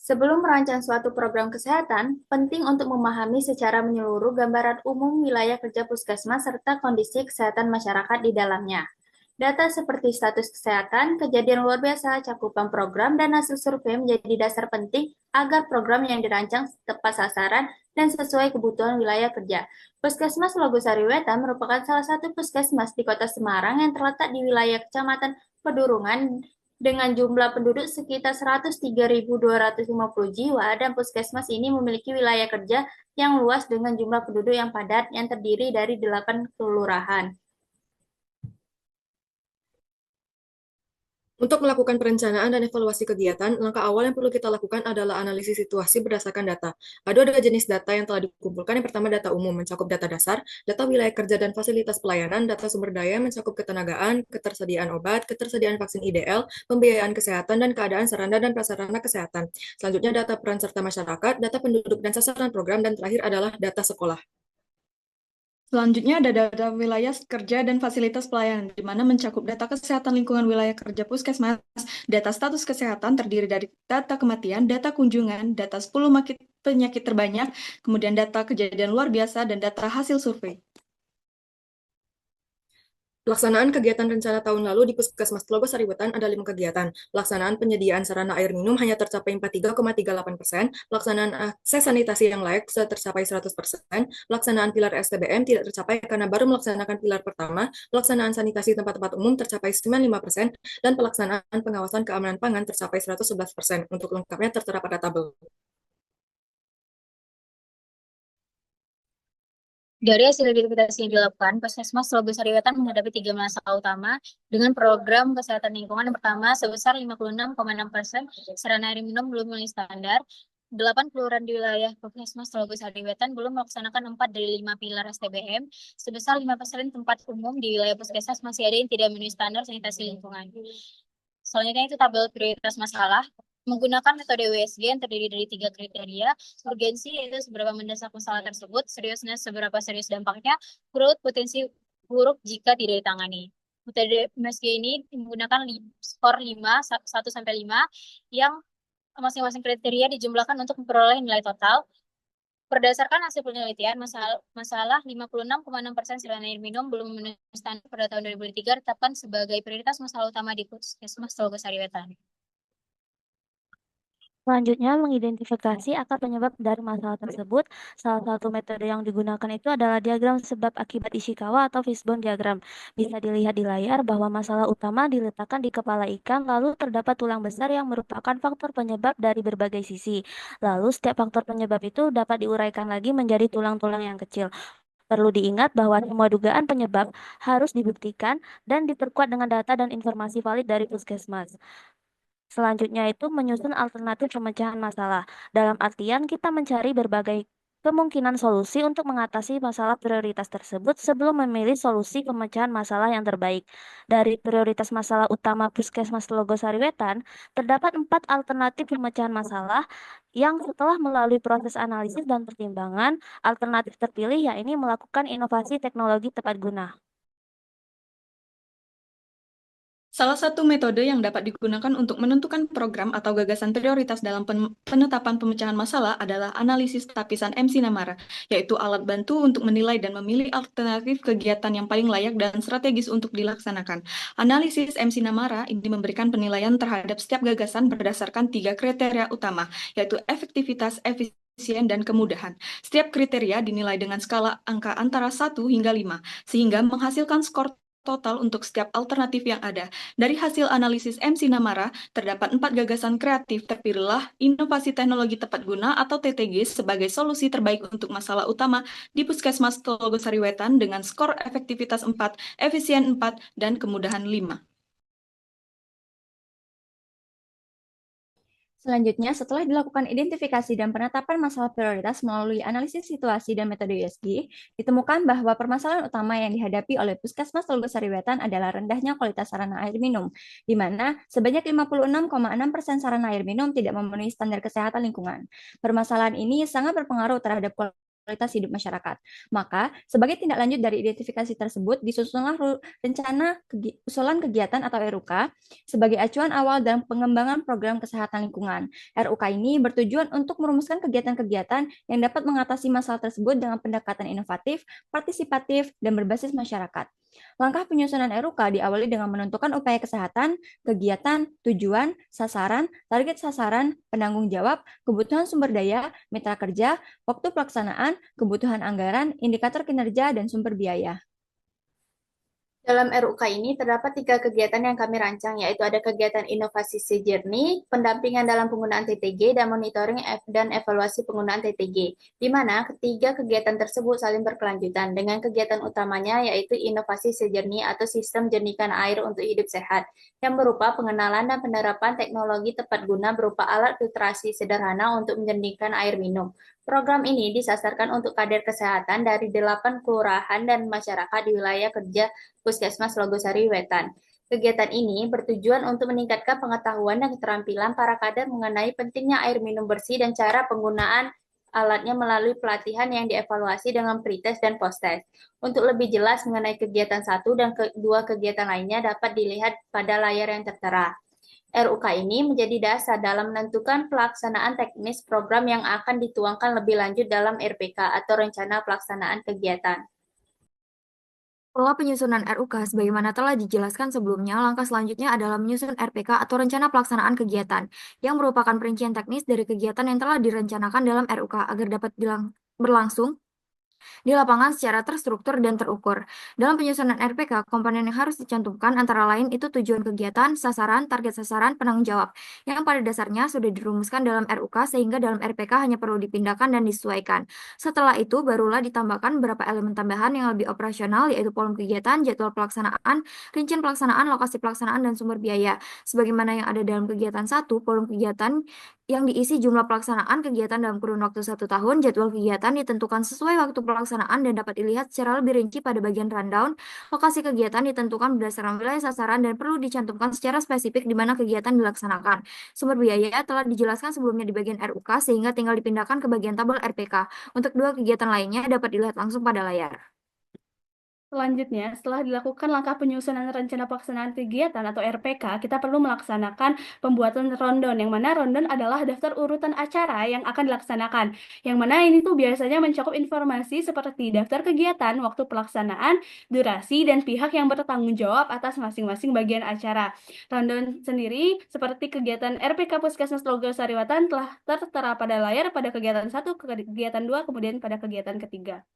Sebelum merancang suatu program kesehatan, penting untuk memahami secara menyeluruh gambaran umum wilayah kerja puskesmas serta kondisi kesehatan masyarakat di dalamnya. Data seperti status kesehatan, kejadian luar biasa, cakupan program, dan hasil survei menjadi dasar penting agar program yang dirancang tepat sasaran dan sesuai kebutuhan wilayah kerja. Puskesmas Logosari Wetan merupakan salah satu puskesmas di Kota Semarang yang terletak di wilayah Kecamatan Pedurungan dengan jumlah penduduk sekitar 103.250 jiwa, dan puskesmas ini memiliki wilayah kerja yang luas dengan jumlah penduduk yang padat yang terdiri dari 8 kelurahan. Untuk melakukan perencanaan dan evaluasi kegiatan, langkah awal yang perlu kita lakukan adalah analisis situasi berdasarkan data. Ada dua jenis data yang telah dikumpulkan. Yang pertama, data umum, mencakup data dasar, data wilayah kerja dan fasilitas pelayanan, data sumber daya, mencakup ketenagaan, ketersediaan obat, ketersediaan vaksin IDL, pembiayaan kesehatan, dan keadaan sarana dan prasarana kesehatan. Selanjutnya, data peran serta masyarakat, data penduduk dan sasaran program, dan terakhir adalah data sekolah. Selanjutnya ada data wilayah kerja dan fasilitas pelayanan, di mana mencakup data kesehatan lingkungan wilayah kerja puskesmas, data status kesehatan terdiri dari data kematian, data kunjungan, data 10 penyakit terbanyak, kemudian data kejadian luar biasa, dan data hasil survei. Pelaksanaan kegiatan rencana tahun lalu di Puskesmas Telogosari Wetan ada 5 kegiatan. Pelaksanaan penyediaan sarana air minum hanya tercapai 43,38%, pelaksanaan akses sanitasi yang layak tercapai 100%, pelaksanaan pilar STBM tidak tercapai karena baru melaksanakan pilar pertama, pelaksanaan sanitasi tempat-tempat umum tercapai 95%, dan pelaksanaan pengawasan keamanan pangan tercapai 111%. Untuk lengkapnya tertera pada tabel. Dari hasil identifikasi yang dilakukan, Puskesmas Logosari Wetan menghadapi 3 masalah utama dengan program kesehatan lingkungan. Yang pertama, sebesar 56,6% sarana air minum belum memenuhi standar. 8 kelurahan di wilayah Puskesmas Logosari Wetan belum melaksanakan 4 dari 5 pilar STBM. Sebesar 5% tempat umum di wilayah puskesmas masih ada yang tidak memenuhi standar sanitasi lingkungan. Selanjutnya itu tabel prioritas masalah. Menggunakan metode WSG yang terdiri dari 3 kriteria, urgensi yaitu seberapa mendesak masalah tersebut, seriusnya seberapa serius dampaknya, growth potensi buruk jika tidak ditangani. Metode WSG ini menggunakan skor 5, 1 sampai 5, yang masing-masing kriteria dijumlahkan untuk memperoleh nilai total. Berdasarkan hasil penelitian, masalah 56,6% sarana air minum belum memenuhi standar pada tahun 2003 ditetapkan sebagai prioritas masalah utama di Puskesmas Logosari Wetan. Selanjutnya, mengidentifikasi akar penyebab dari masalah tersebut. Salah satu metode yang digunakan itu adalah diagram sebab akibat Ishikawa atau fishbone diagram. Bisa dilihat di layar bahwa masalah utama diletakkan di kepala ikan, lalu terdapat tulang besar yang merupakan faktor penyebab dari berbagai sisi. Lalu setiap faktor penyebab itu dapat diuraikan lagi menjadi tulang-tulang yang kecil. Perlu diingat bahwa semua dugaan penyebab harus dibuktikan dan diperkuat dengan data dan informasi valid dari puskesmas. Selanjutnya itu menyusun alternatif pemecahan masalah. Dalam artian kita mencari berbagai kemungkinan solusi untuk mengatasi masalah prioritas tersebut sebelum memilih solusi pemecahan masalah yang terbaik. Dari prioritas masalah utama Puskesmas Logosari Wetan, terdapat 4 alternatif pemecahan masalah yang setelah melalui proses analisis dan pertimbangan, alternatif terpilih yakni melakukan inovasi teknologi tepat guna. Salah satu metode yang dapat digunakan untuk menentukan program atau gagasan prioritas dalam penetapan pemecahan masalah adalah analisis tapisan MC Namara, yaitu alat bantu untuk menilai dan memilih alternatif kegiatan yang paling layak dan strategis untuk dilaksanakan. Analisis MC Namara ini memberikan penilaian terhadap setiap gagasan berdasarkan 3 kriteria utama, yaitu efektivitas, efisien, dan kemudahan. Setiap kriteria dinilai dengan skala angka antara 1 hingga 5, sehingga menghasilkan skor total untuk setiap alternatif yang ada. Dari hasil analisis MC Namara, terdapat 4 gagasan kreatif. Terpilihlah inovasi teknologi tepat guna atau TTG sebagai solusi terbaik untuk masalah utama di Puskesmas Logosari Wetan dengan skor efektivitas 4, efisien 4, dan kemudahan 5. Selanjutnya, setelah dilakukan identifikasi dan penetapan masalah prioritas melalui analisis situasi dan metode USG, ditemukan bahwa permasalahan utama yang dihadapi oleh Puskesmas Logosari Wetan adalah rendahnya kualitas sarana air minum, di mana sebanyak 56,6% sarana air minum tidak memenuhi standar kesehatan lingkungan. Permasalahan ini sangat berpengaruh terhadap kualitas hidup masyarakat. Maka, sebagai tindak lanjut dari identifikasi tersebut, disusunlah usulan kegiatan atau RUK sebagai acuan awal dalam pengembangan program kesehatan lingkungan. RUK ini bertujuan untuk merumuskan kegiatan-kegiatan yang dapat mengatasi masalah tersebut dengan pendekatan inovatif, partisipatif, dan berbasis masyarakat. Langkah penyusunan RUK diawali dengan menentukan upaya kesehatan, kegiatan, tujuan, sasaran, target sasaran, penanggung jawab, kebutuhan sumber daya, mitra kerja, waktu pelaksanaan, kebutuhan anggaran, indikator kinerja, dan sumber biaya. Dalam RUK ini terdapat 3 kegiatan yang kami rancang, yaitu ada kegiatan inovasi sejernih, pendampingan dalam penggunaan TTG, dan monitoring dan evaluasi penggunaan TTG, di mana ketiga kegiatan tersebut saling berkelanjutan dengan kegiatan utamanya yaitu inovasi sejernih atau sistem jernihkan air untuk hidup sehat, yang berupa pengenalan dan penerapan teknologi tepat guna berupa alat filtrasi sederhana untuk menjernihkan air minum. Program ini disasarkan untuk kader kesehatan dari 8 kelurahan dan masyarakat di wilayah kerja Puskesmas Logosari Wetan. Kegiatan ini bertujuan untuk meningkatkan pengetahuan dan keterampilan para kader mengenai pentingnya air minum bersih dan cara penggunaan alatnya melalui pelatihan yang dievaluasi dengan pretest dan posttest. Untuk lebih jelas mengenai kegiatan 1 dan 2 kegiatan lainnya dapat dilihat pada layar yang tertera. RUK ini menjadi dasar dalam menentukan pelaksanaan teknis program yang akan dituangkan lebih lanjut dalam RPK atau Rencana Pelaksanaan Kegiatan. Setelah penyusunan RUK, sebagaimana telah dijelaskan sebelumnya, langkah selanjutnya adalah menyusun RPK atau Rencana Pelaksanaan Kegiatan, yang merupakan perincian teknis dari kegiatan yang telah direncanakan dalam RUK agar dapat berlangsung di lapangan secara terstruktur dan terukur. Dalam penyusunan RPK, komponen yang harus dicantumkan antara lain itu tujuan kegiatan, sasaran, target sasaran, penanggung jawab, yang pada dasarnya sudah dirumuskan dalam RUK sehingga dalam RPK hanya perlu dipindahkan dan disesuaikan. Setelah itu, barulah ditambahkan beberapa elemen tambahan yang lebih operasional, yaitu volume kegiatan, jadwal pelaksanaan, rincian pelaksanaan, lokasi pelaksanaan, dan sumber biaya. Sebagaimana yang ada dalam kegiatan 1, volume kegiatan yang diisi jumlah pelaksanaan kegiatan dalam kurun waktu 1 tahun, jadwal kegiatan ditentukan sesuai waktu pelaksanaan dan dapat dilihat secara lebih rinci pada bagian rundown. Lokasi kegiatan ditentukan berdasarkan wilayah sasaran dan perlu dicantumkan secara spesifik di mana kegiatan dilaksanakan. Sumber biaya telah dijelaskan sebelumnya di bagian RUK sehingga tinggal dipindahkan ke bagian tabel RPK. Untuk 2 kegiatan lainnya dapat dilihat langsung pada layar. Selanjutnya, setelah dilakukan langkah penyusunan rencana pelaksanaan kegiatan atau RPK, kita perlu melaksanakan pembuatan rondon, yang mana rondon adalah daftar urutan acara yang akan dilaksanakan, yang mana ini tuh biasanya mencakup informasi seperti daftar kegiatan, waktu pelaksanaan, durasi, dan pihak yang bertanggung jawab atas masing-masing bagian acara. Rondon sendiri, seperti kegiatan RPK Puskesmas Logosari Wetan telah tertera pada layar pada kegiatan 1, kegiatan 2, kemudian pada kegiatan ketiga.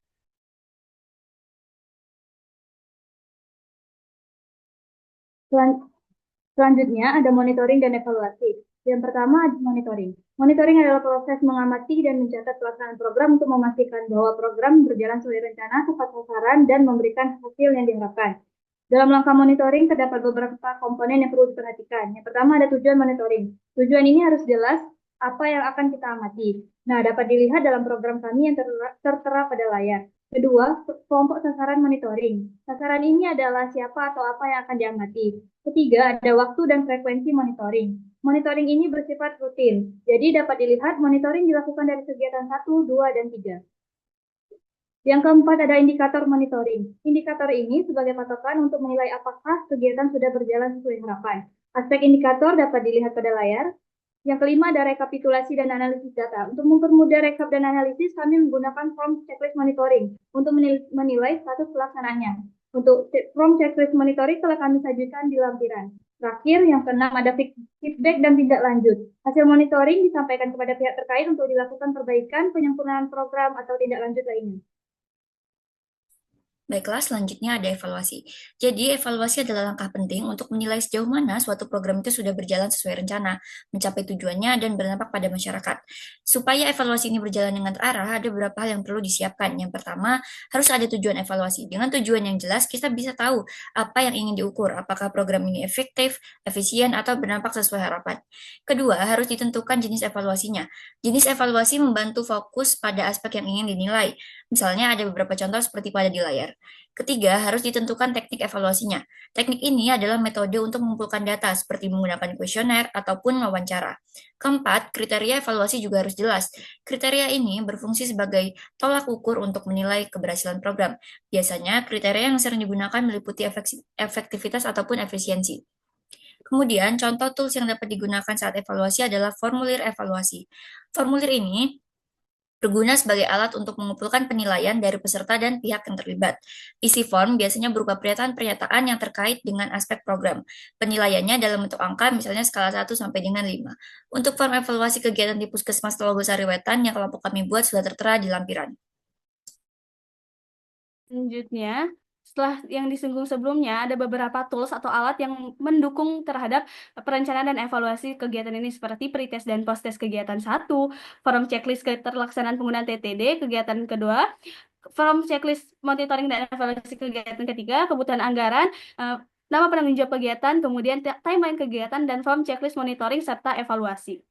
Selanjutnya ada monitoring dan evaluasi. Yang pertama ada monitoring. Monitoring adalah proses mengamati dan mencatat pelaksanaan program untuk memastikan bahwa program berjalan sesuai rencana, tepat sasaran, dan memberikan hasil yang diharapkan. Dalam langkah monitoring terdapat beberapa komponen yang perlu diperhatikan. Yang pertama ada tujuan monitoring. Tujuan ini harus jelas apa yang akan kita amati. Nah, dapat dilihat dalam program kami yang tertera pada layar. Kedua, kelompok sasaran monitoring. Sasaran ini adalah siapa atau apa yang akan diamati. Ketiga, ada waktu dan frekuensi monitoring. Monitoring ini bersifat rutin, jadi dapat dilihat monitoring dilakukan dari kegiatan 1, 2, dan 3. Yang keempat ada indikator monitoring. Indikator ini sebagai patokan untuk menilai apakah kegiatan sudah berjalan sesuai harapan. Aspek indikator dapat dilihat pada layar. Yang kelima ada rekapitulasi dan analisis data. Untuk mempermudah rekap dan analisis, kami menggunakan form checklist monitoring untuk menilai status pelaksanaannya. Untuk form checklist monitoring telah kami sajikan di lampiran. Terakhir, yang keenam ada feedback dan tindak lanjut. Hasil monitoring disampaikan kepada pihak terkait untuk dilakukan perbaikan, penyempurnaan program, atau tindak lanjut lainnya. Baiklah, selanjutnya ada evaluasi. Jadi, evaluasi adalah langkah penting untuk menilai sejauh mana suatu program itu sudah berjalan sesuai rencana, mencapai tujuannya, dan berdampak pada masyarakat. Supaya evaluasi ini berjalan dengan terarah, ada beberapa hal yang perlu disiapkan. Yang pertama, harus ada tujuan evaluasi. Dengan tujuan yang jelas, kita bisa tahu apa yang ingin diukur, apakah program ini efektif, efisien, atau berdampak sesuai harapan. Kedua, harus ditentukan jenis evaluasinya. Jenis evaluasi membantu fokus pada aspek yang ingin dinilai. Misalnya ada beberapa contoh seperti pada di layar. Ketiga, harus ditentukan teknik evaluasinya. Teknik ini adalah metode untuk mengumpulkan data seperti menggunakan kuesioner ataupun wawancara. Keempat, kriteria evaluasi juga harus jelas. Kriteria ini berfungsi sebagai tolak ukur untuk menilai keberhasilan program. Biasanya, kriteria yang sering digunakan meliputi efektivitas ataupun efisiensi. Kemudian, contoh tools yang dapat digunakan saat evaluasi adalah formulir evaluasi. Formulir ini berguna sebagai alat untuk mengumpulkan penilaian dari peserta dan pihak yang terlibat. Isi form biasanya berupa pernyataan-pernyataan yang terkait dengan aspek program. Penilaiannya dalam bentuk angka, misalnya skala 1 sampai dengan 5. Untuk form evaluasi kegiatan di Puskesmas Telogosari Wetan yang kelompok kami buat sudah tertera di lampiran. Selanjutnya, setelah yang disinggung sebelumnya, ada beberapa tools atau alat yang mendukung terhadap perencanaan dan evaluasi kegiatan ini seperti pretest dan post-test kegiatan 1, form checklist keterlaksanaan penggunaan TTD kegiatan kedua, form checklist monitoring dan evaluasi kegiatan ketiga, kebutuhan anggaran, nama penanggung jawab kegiatan, kemudian timeline kegiatan, dan form checklist monitoring serta evaluasi.